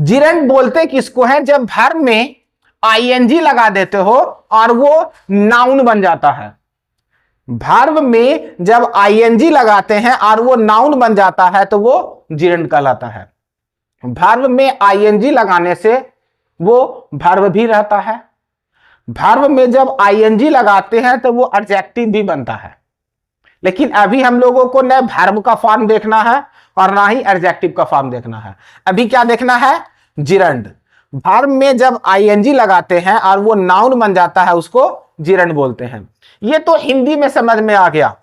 Gerund बोलते किसको है? जब वर्ब में आईएनजी लगा देते हो और वो नाउन बन जाता है। वर्ब में जब आईएनजी लगाते हैं और वो नाउन बन जाता है तो वो जिरंड कहलाता है। वर्ब में आईएनजी लगाने से वो वर्ब भी रहता है। वर्ब में जब आईएनजी लगाते हैं तो वो एडजेक्टिव भी बनता है। लेकिन अभी हम लोगों को न वर्ब का फॉर्म देखना है और ना ही एडजेक्टिव का फॉर्म देखना है। अभी क्या देखना है? जिरंड। वर्ब में जब आईएनजी लगाते हैं और वो नाउन बन जाता है उसको जिरंड बोलते हैं। ये तो हिंदी में समझ में आ गया,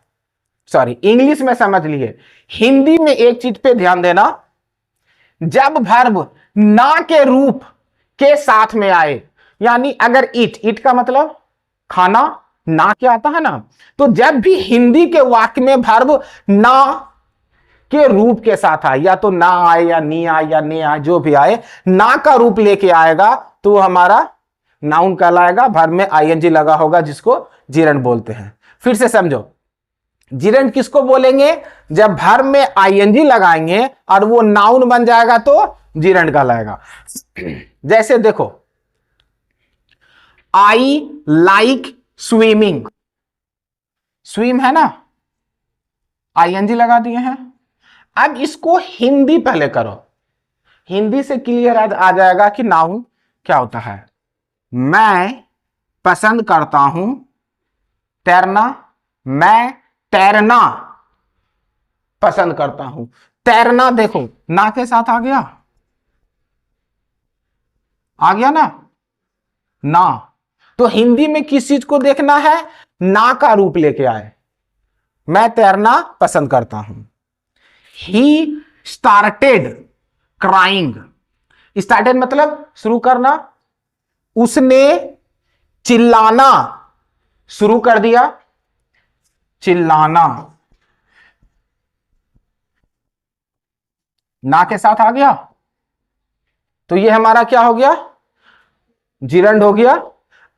सॉरी इंग्लिश में समझ लिए। हिंदी में एक चीज पे ध्यान देना, जब वर्ब ना के रूप के साथ में आए, यानी अगर इट का मतलब खाना, ना क्या आता है ना, तो जब भी हिंदी के वाक्य में वर्ब ना के रूप के साथ आए, या तो ना आए या नी आए या ने आए, जो भी आए, ना का रूप लेके आएगा तो वो हमारा नाउन कहलाएगा। वर्ब में आईएनजी लगा होगा जिसको जिरंड बोलते हैं। फिर से समझो, जिरंड किसको बोलेंगे? जब वर्ब में आईएनजी लगाएंगे और वो नाउन बन जाएगा तो जिरंड कहलाएगा। जैसे देखो, आई लाइक स्विमिंग, स्विम है ना, आईएनजी लगा दिए हैं। अब इसको हिंदी पहले करो, हिंदी से क्लियर आ जाएगा कि नाउन क्या होता है। मैं पसंद करता हूं तैरना, मैं तैरना पसंद करता हूं। तैरना देखो ना के साथ आ गया ना। तो हिंदी में किस चीज को देखना है? ना का रूप लेके आए। मैं तैरना पसंद करता हूं। ही स्टार्टेड क्राइंग, स्टार्टेड मतलब शुरू करना, उसने चिल्लाना शुरू कर दिया, चिल्लाना ना के साथ आ गया तो ये हमारा क्या हो गया? जिरंड हो गया।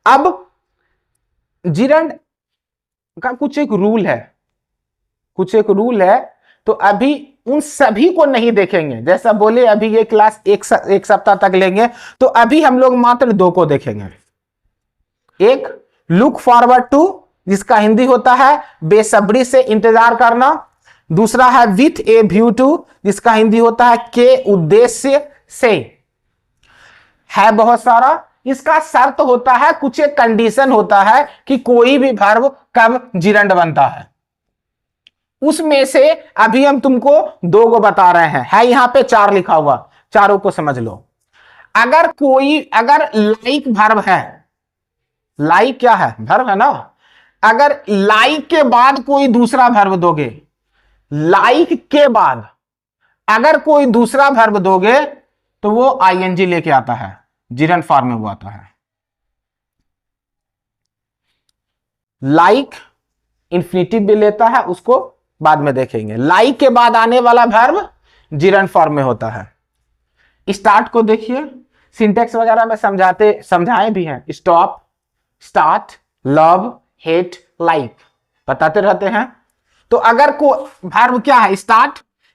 अब जिरंड का कुछ एक रूल है, तो अभी उन सभी को नहीं देखेंगे। जैसा बोले अभी ये क्लास एक सप्ताह तक लेंगे, तो अभी हम लोग मात्र 2 को देखेंगे। एक लुक फॉरवर्ड टू, जिसका हिंदी होता है बेसब्री से इंतजार करना। दूसरा है विथ ए व्यू टू, जिसका हिंदी होता है के उद्देश्य से। है बहुत सारा। इसका शर्त होता है, कुछ एक कंडीशन होता है कि कोई भी वर्ब कब जिरंड बनता है। उसमें से अभी हम तुमको 2 को बता रहे हैं। है यहां पे 4 लिखा हुआ, चारों को समझ लो। अगर लाइक वर्ब है, लाइक क्या है? वर्ब है ना। अगर लाइक के बाद कोई दूसरा वर्ब दोगे, लाइक के बाद अगर कोई दूसरा वर्ब दोगे तो वो आईएनजी लेके आता है, जिरंड फॉर्म में वो आता है। लाइक इंफिनिटिव भी लेता है, उसको बाद में देखेंगे। लाइक के बाद आने वाला वर्ब जिरंड फॉर्म में होता है। स्टार्ट को देखिए, सिंटेक्स वगैरह में समझाए भी हैं। Stop, start, love, hate, like बताते रहते हैं। तो अगर कोई वर्ब क्या है?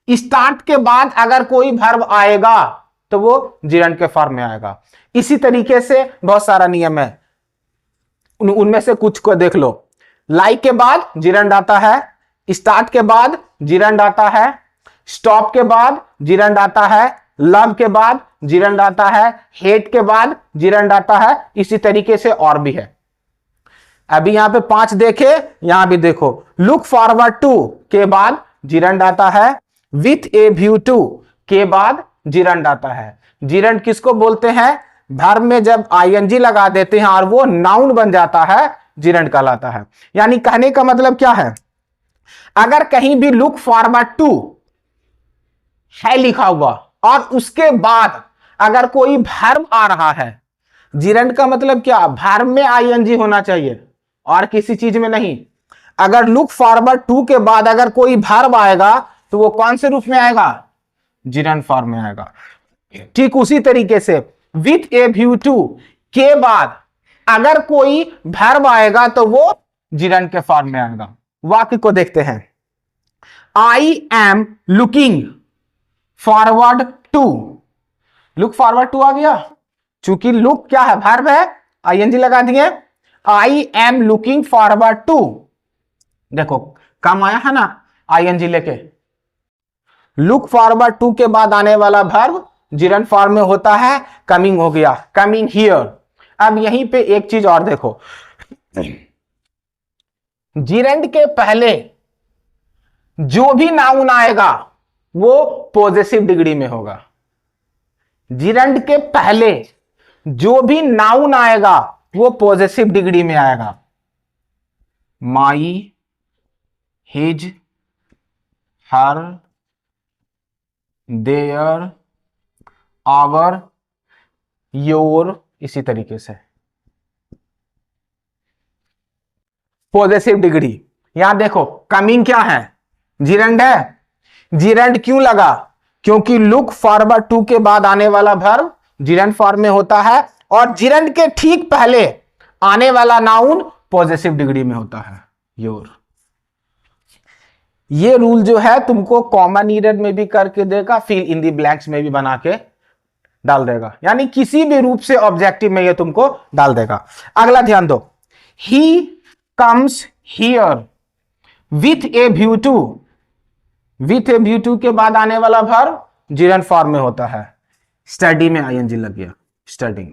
स्टार्ट के बाद अगर कोई वर्ब आएगा तो वो जिरंड के फॉर्म में आएगा। इसी तरीके से बहुत सारा नियम है, उनमें से कुछ को देख लो। लाइक के बाद जिरंड आता है, स्टार्ट के बाद जिरंड आता है, स्टॉप के बाद जिरंड आता है, लव के बाद जिरंड आता है, हेट के बाद जिरंड आता है। इसी तरीके से और भी है। अभी यहां पे 5 देखे, यहां भी देखो। लुक फॉरवर्ड टू के बाद जिरंड आता है, विथ ए व्यू टू के बाद जिरंड आता है। जिरंड किसको बोलते हैं? वर्ब में जब आईएनजी लगा देते हैं और वो नाउन बन जाता है, जिरंड कहलाता है। यानी कहने का मतलब क्या है? अगर कहीं भी लुक फॉरवर्ड टू है लिखा हुआ और उसके बाद अगर कोई वर्ब आ रहा है, जिरंड का मतलब क्या? वर्ब में आईएनजी होना चाहिए और किसी चीज में नहीं। अगर लुक फॉरवर्ड टू के बाद अगर कोई वर्ब आएगा तो वो कौन से रूप में आएगा? जिरंड फॉर्म में आएगा। ठीक उसी तरीके से विथ ए व्यू टू के बाद अगर कोई वर्ब आएगा तो वो जिरंड के फॉर्म में आएगा। वाक्य को देखते हैं। I am looking forward to, look forward to आ गया, चूंकि लुक क्या है, वर्ब है, आईएनजी लगा दिए, I am looking forward to, देखो काम आया है ना आईएनजी लेके। लुक फॉरवर्ड टू के बाद आने वाला वर्ब जिरंड फॉर्म में होता है, कमिंग हो गया, कमिंग हियर। अब यहीं पे एक चीज और देखो, जिरंड के पहले जो भी नाउन आएगा वो पॉजेसिव डिग्री में होगा। जिरंड के पहले जो भी नाउन आएगा वो पॉजेसिव डिग्री में आएगा। My, his, her, their, our, your, इसी तरीके से पॉजेसिव डिग्री। यहां देखो कमिंग क्या है, जिरंड है। जिरंड क्यों लगा, क्योंकि लुक फॉरवर्ड टू के बाद आने वाला वर्ब जिरंड फॉर्म में होता है, और जिरंड के ठीक पहले आने वाला नाउन पॉजेसिव डिग्री में होता है, योर। ये रूल जो है तुमको कॉमन ईरर में भी करके देगा, फिल इन दी ब्लैंक्स में भी बना के डाल देगा, यानी किसी भी रूप से ऑब्जेक्टिव में ये तुमको डाल देगा। अगला ध्यान दो, he comes here with a view to. With a view to के बाद आने वाला वर्ब जिरंड फॉर्म में होता है, स्टडी में आईएनजी लग गया, स्टडिंग।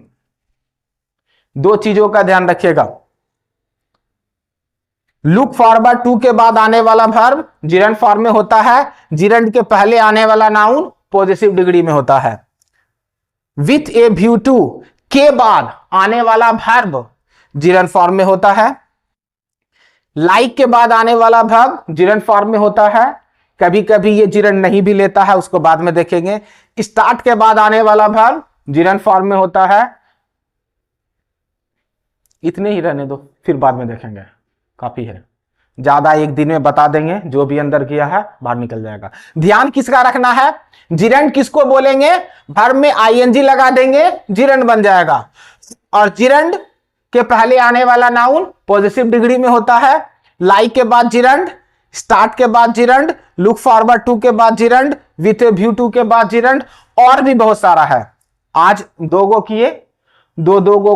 दो चीजों का ध्यान रखिएगा, लुक फॉरवर्ड टू के बाद आने वाला वर्ब जिरंड फॉर्म में होता है, जिरंड के पहले आने वाला नाउन पॉजिटिव डिग्री में होता है। विथ ए व्यू टू के बाद आने वाला वर्ब जिरंड फॉर्म में होता है। लाइक के बाद आने वाला वर्ब जिरंड फॉर्म में होता है, कभी कभी ये जिरंड नहीं भी लेता है, उसको बाद में देखेंगे। स्टार्ट के बाद आने वाला वर्ब जिरंड फॉर्म में होता है। इतने ही रहने दो, फिर बाद में देखेंगे, काफी है, ज्यादा एक दिन में बता देंगे, जो भी अंदर किया है बाहर निकल जाएगा। ध्यान किसका रखना है, जिरंड किसको बोलेंगे, वर्ब में आईएनजी लगा देंगे, जिरंड बन जाएगा। और जिरंड के पहले आने वाला नाउन पॉजिटिव डिग्री में होता है। लाइक के बाद जिरंड, स्टार्ट के बाद जिरंड, लुक फॉरवर्ड टू के बाद gerund, with a view to के बाद जिरंड, और भी बहुत सारा है। आज दो गो किए, दो गो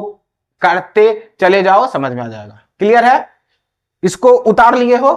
करते चले जाओ, समझ में आ जाएगा। क्लियर है, इसको उतार लिए हो।